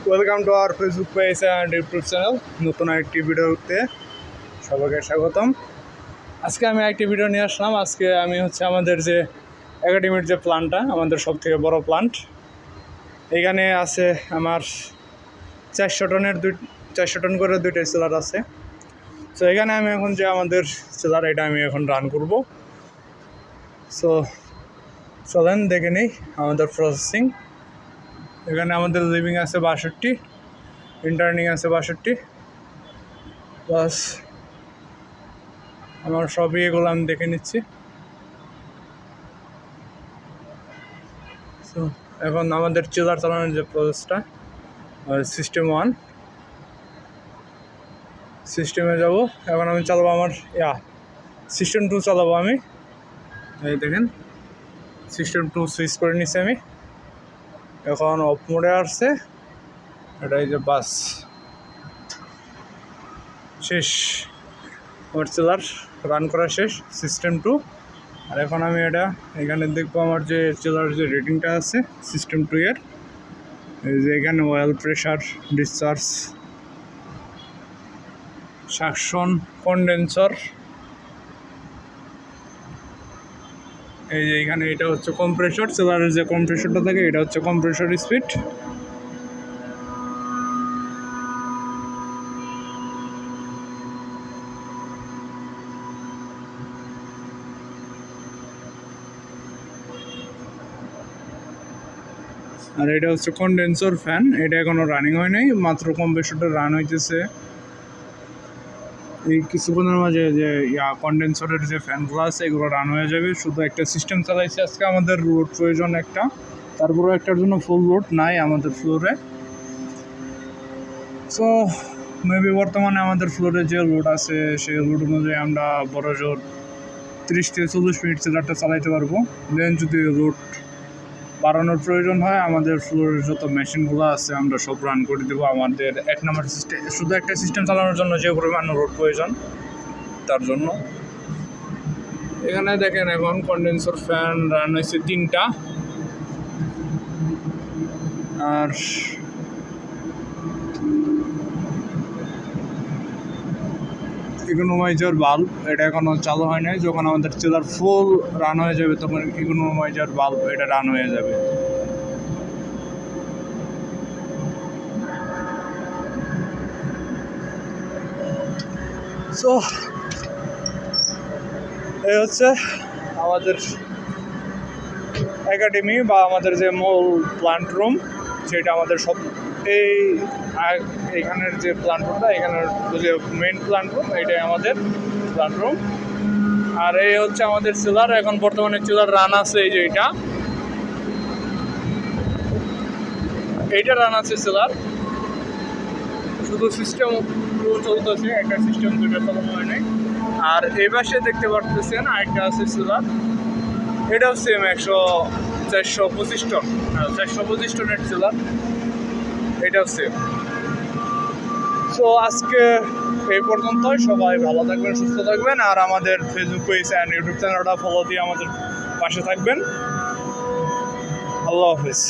Welcome to our Facebook page and YouTube channel. নতুন একটি ভিডিওতে সবাইকে স্বাগতম। আজকে আমি একটি ভিডিও নিয়ে আসলাম। আজকে আমি আমাদের যে একাডেমির যে প্ল্যান্টটা, আমাদের সব থেকে বড় প্ল্যান্ট, এখানে আছে আমার 400 টন করে দুইটাই সেলার আছে। সো এখানে আমি এখন যে আমাদের সেলার, এটা আমি এখন রান করব। সো চলেন দেখে নিই আমাদের প্রসেসিং। এখানে আমাদের লিভিং আছে 62, ইন্টার্নিং আছে 62, প্লাস আমার সবই এগুলো আমি দেখে নিচ্ছি। সো এখন আমাদের চিলার চালানোর যে প্রসেসটা, সিস্টেম 1 সিস্টেমে যাব। এখন আমি চালাবো আমার সিস্টেম 2 চালাবো আমি। এই দেখেন সিস্টেম 2 সুইচ করে নিচ্ছি আমি। এখন অফ মোডে আসছে, এটা এই যে বাস শেষ, আমার চিলার রান করা শেষ সিস্টেম 2। আর এখন আমি এখানে দেখবো আমার যে চিলার যে রেটিংটা আছে সিস্টেম 2 এর। এই যে এখানে oil pressure, discharge, suction, condenser, এই যে এখানে এটা হচ্ছে কম্প্রেসর, চিলারের যে কম্প্রেসরটা থাকে এটা হচ্ছে কম্প্রেসর স্পিড। আর এটা হচ্ছে কন্ডেন্সার ফ্যান, এটা এখনো রানিং হয় নাই, মাত্র কম্প্রেসরটা রান হইতেছে। এই কিছুক্ষণের মাঝে যে কন্ডেন্সারের যে ফ্যানগুলো আছে এগুলো রান হয়ে যাবে। শুধু একটা সিস্টেম চালাইছি আজকে, আমাদের লোড প্রয়োজন একটা, তারপরেও একটার জন্য ফুল লোড নাই আমাদের ফ্লোরে। সো মেবি বর্তমানে আমাদের ফ্লোরে যে লোড আছে সেই লোড অনুযায়ী আমরা বড় জোর 30 থেকে 40 মিনিট চিলারটা চালাইতে পারবো। দেন যদি লোড বাড়ানোর প্রয়োজন হয়, আমাদের ফ্লোরের যত মেশিনগুলো আছে আমরা সব রান করে দেবো। আমাদের 1 নম্বর সিস্টেম, শুধু একটা সিস্টেম চালানোর জন্য যে পরিমাণ লোড প্রয়োজন তার জন্য। এখানে দেখেন এখন কন্ডেন্সার ফ্যান রান হয়েছে 3টা। আর ইকোনোমাইজার বাল্ব এটা এখনও চালু হয় নাই। যখন আমাদের চিলার ফুল রান হয়ে যাবে তখন ইকোনোমাইজার বাল্ব এটা রান হয়ে যাবে। সো এই হচ্ছে আমাদের একাডেমি বা আমাদের যে মূল প্ল্যান্ট রুম, সেটা আমাদের সব এইখানের যে প্ল্যান্ট রুমটা, এখানের যে মেইন প্ল্যান্ট রুম, এটাই আমাদের প্ল্যান্ট রুম। আর এই হচ্ছে আমাদের চিলার। এখন বর্তমানে চিলার রান আছে, এই যে এইটা রান আছে চিলার, শুধু সিস্টেম চলতেছে, একটা সিস্টেম 2টা চালানো হয় নাই। আর এই পাশে দেখতে পারতেছেন আরেকটা আছে চিলার, এটাও সেম 425 টন, 425 টনের চিলার, এটাও সেম। সো আজকে এই পর্যন্তই। সবাই ভালো থাকবেন, সুস্থ থাকবেন, আর আমাদের ফেসবুক পেজ অ্যান্ড ইউটিউব চ্যানেলটা ফলো দিয়ে আমাদের পাশে থাকবেন। আল্লাহ হাফেজ।